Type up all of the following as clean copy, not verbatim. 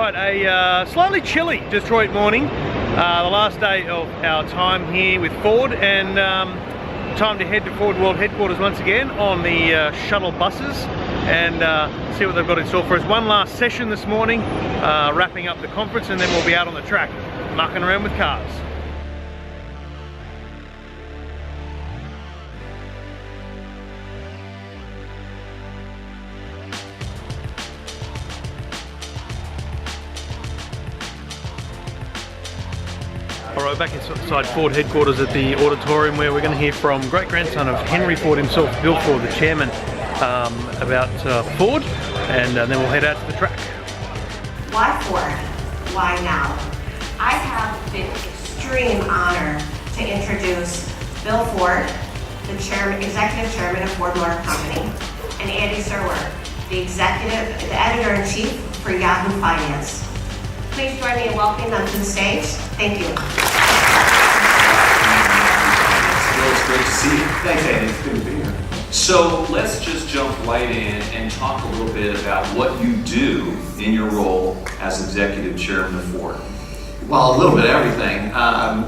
Right, a slightly chilly Detroit morning. The last day of our time here with Ford, and time to head to Ford World Headquarters once again on the shuttle buses and see what they've got in store for us. One last session this morning, wrapping up the conference, and then we'll be out on the track, mucking around with cars. Alright, back inside Ford headquarters at the auditorium, where we're going to hear from great-grandson of Henry Ford himself, Bill Ford, the chairman, about Ford, and then we'll head out to the track. Why Ford? Why now? I have the extreme honor to introduce Bill Ford, the executive chairman of Ford Motor Company, and Andy Serwer, the editor-in-chief for Yahoo Finance. Please join me in welcoming them to the stage. Thank you. It's great to see you. Thanks, Andy. It's good to be here. So let's just jump right in and talk a little bit about what you do in your role as executive chairman of Ford. Well, a little bit of everything. One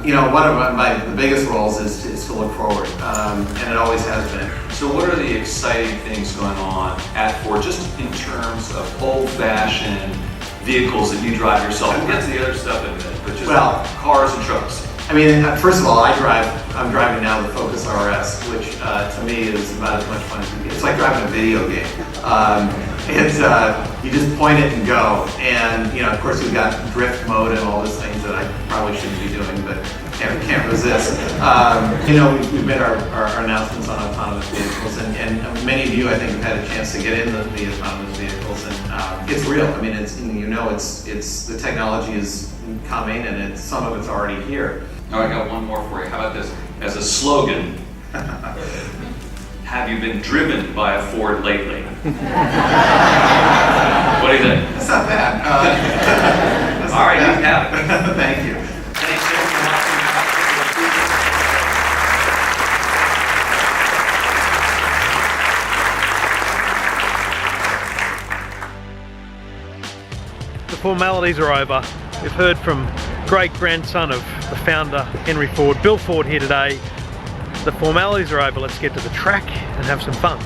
of the biggest roles is to look forward, and it always has been. So what are the exciting things going on at Ford, just in terms of old-fashioned vehicles that you drive yourself? We'll get to the other stuff in a minute, but just cars and trucks. I mean, first of all, I'm driving now the Focus RS, which to me is about as much fun as it's like driving a video game. You just point it and go, and of course we've got drift mode and all those things that I probably shouldn't be doing, but can't resist. We've made our announcements on autonomous vehicles, and many of you I think have had a chance to get in the autonomous vehicles, and it's real. I mean, it's the technology is coming, and some of it's already here. All right, I got one more for you. How about this? As a slogan, have you been driven by a Ford lately? What do you think? That's not bad. All right, you have it. Thank you. Thanks, The formalities are over. We've heard from great-grandson of the founder, Henry Ford, Bill Ford, here today. The formalities are over. Let's get to the track and have some fun.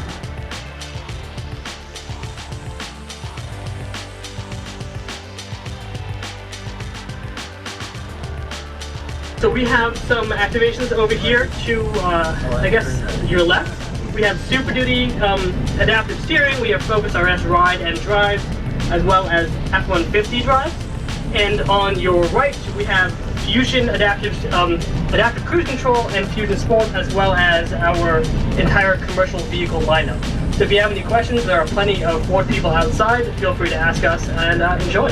So we have some activations over here to, I guess, your left. We have Super Duty adaptive steering, we have Focus RS ride and drive, as well as F-150 drive. And on your right, we have Fusion adaptive cruise control and Fusion Sport, as well as our entire commercial vehicle lineup. So if you have any questions, there are plenty of Ford people outside. Feel free to ask us and enjoy.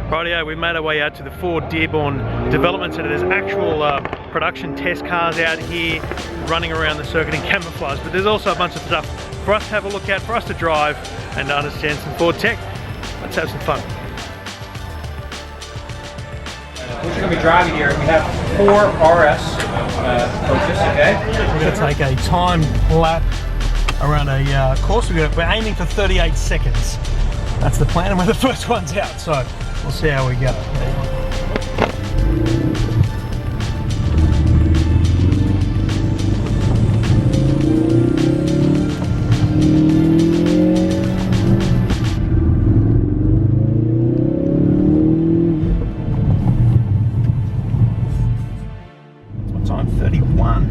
Rightio, we made our way out to the Ford Dearborn Development Centre. There's actual production test cars out here running around the circuit in camouflage, but there's also a bunch of stuff for us to have a look at, for us to drive and to understand some Ford tech. Let's have some fun. What you're going to be driving here, we have 4 RS Focus, okay? We're going to take a timed lap around a course. We're aiming for 38 seconds. That's the plan, and we're the first ones out, so we'll see how we go. Time 31.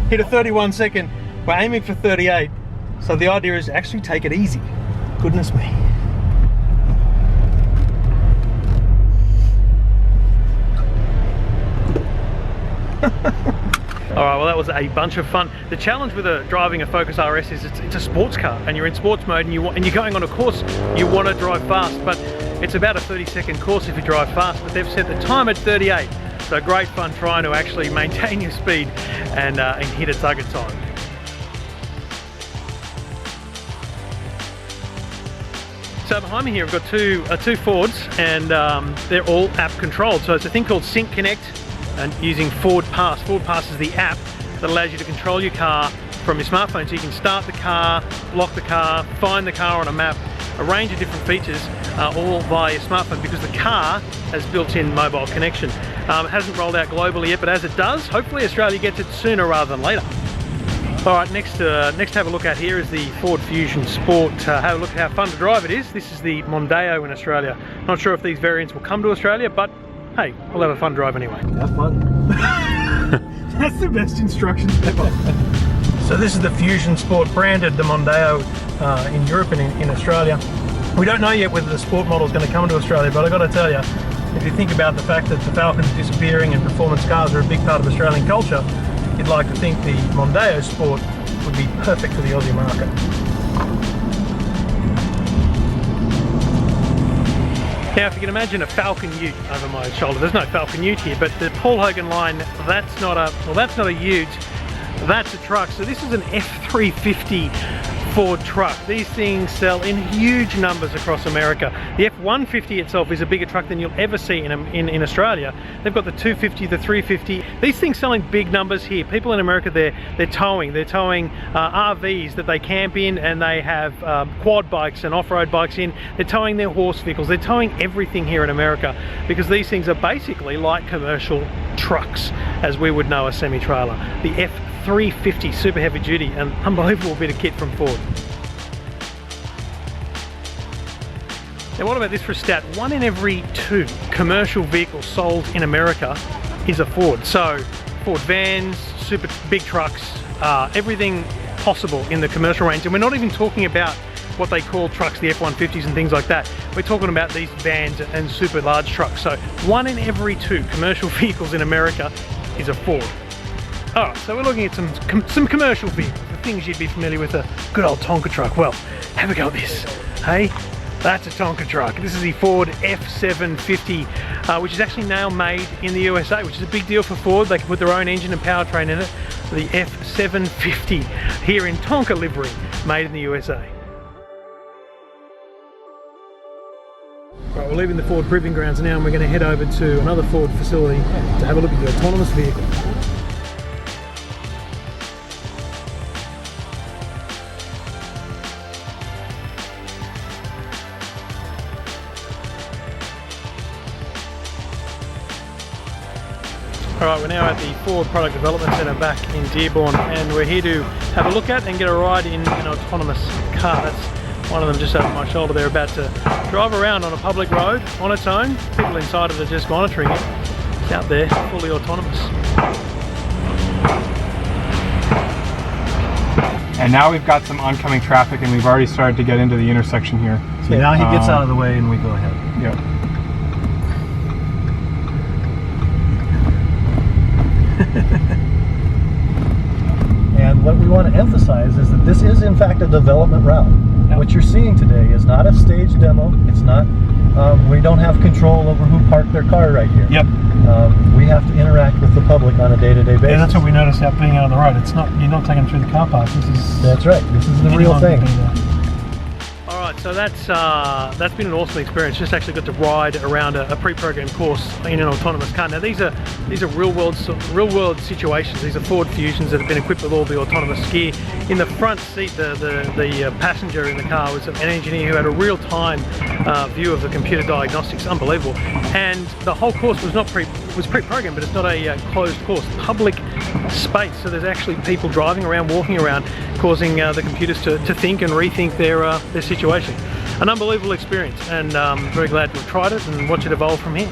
Hit a 31 second. We're aiming for 38. So the idea is actually take it easy. Goodness me. Alright, well that was a bunch of fun. The challenge with driving a Focus RS is it's a sports car, and you're in sports mode, and you're going on a course, you want to drive fast, but it's about a 30-second course if you drive fast, but they've set the time at 38. So great fun trying to actually maintain your speed and hit a target time. So behind me here I've got two Fords, and they're all app controlled. So it's a thing called Sync Connect, and using Ford Pass. Ford Pass is the app that allows you to control your car from your smartphone. So you can start the car, lock the car, find the car on a map, a range of different features, all via your smartphone, because the car has built-in mobile connection. It hasn't rolled out globally yet, but as it does, hopefully Australia gets it sooner rather than later. Alright, next to have a look at here is the Ford Fusion Sport. Have a look at how fun to drive it is. This is the Mondeo in Australia. Not sure if these variants will come to Australia, but hey, we'll have a fun drive anyway. Have fun. That's the best instructions ever. So this is the Fusion Sport, branded the Mondeo in Europe and in Australia. We don't know yet whether the Sport model is going to come to Australia, but I've got to tell you, if you think about the fact that the Falcon's disappearing and performance cars are a big part of Australian culture, you'd like to think the Mondeo Sport would be perfect for the Aussie market. Now, if you can imagine a Falcon Ute over my shoulder, there's no Falcon Ute here, but the Paul Hogan line, that's not a Ute, that's a truck. So this is an F350 Ford truck. These things sell in huge numbers across America. The F150 itself is a bigger truck than you'll ever see in Australia. They've got the 250, the 350. These things sell in big numbers here. People in America, they're towing RVs that they camp in, and they have quad bikes and off-road bikes in. They're towing their horse vehicles. They're towing everything here in America, because these things are basically like commercial trucks, as we would know a semi-trailer. The F350 super heavy duty, an unbelievable bit of kit from Ford. Now, what about this for a stat? 1 in every 2 commercial vehicles sold in America is a Ford. So Ford vans, super big trucks, everything possible in the commercial range. And we're not even talking about what they call trucks, the F-150s and things like that. We're talking about these vans and super large trucks. So 1 in every 2 commercial vehicles in America is a Ford. Alright, so we're looking at some commercial vehicles, the things you'd be familiar with, a good old Tonka truck. Well, have a go at this, hey? That's a Tonka truck. This is the Ford F750, which is actually now made in the USA, which is a big deal for Ford. They can put their own engine and powertrain in it. The F750 here in Tonka livery, made in the USA. Right, we're leaving the Ford Proving Grounds now, and we're going to head over to another Ford facility to have a look at the autonomous vehicle. Alright, we're now at the Ford Product Development Centre back in Dearborn, and we're here to have a look at and get a ride in an autonomous car. That's one of them just over my shoulder. They're about to drive around on a public road on its own. People inside it are just monitoring it. It's out there, fully autonomous. And now we've got some oncoming traffic, and we've already started to get into the intersection here. So now he gets out of the way and we go ahead. Yeah. And what we want to emphasize is that this is in fact a development route. Yep. What you're seeing today is not a staged demo. It's not, we don't have control over who parked their car right here. Yep. We have to interact with the public on a day-to-day basis. Yeah, that's what we noticed out being out on the road. It's not, you're not taking them through the car park. That's right. This is the real thing. Alright, so that's been an awesome experience. Just actually got to ride around a pre-programmed course in an autonomous car. Now these are real world situations. These are Ford Fusions that have been equipped with all the autonomous gear. In the front seat, the passenger in the car was an engineer who had a real-time view of the computer diagnostics. Unbelievable. And the whole course was pre-programmed, but it's not a closed course. Public space, so there's actually people driving around, walking around, causing the computers to think and rethink their situation. An unbelievable experience, and very glad to have tried it and watch it evolve from here.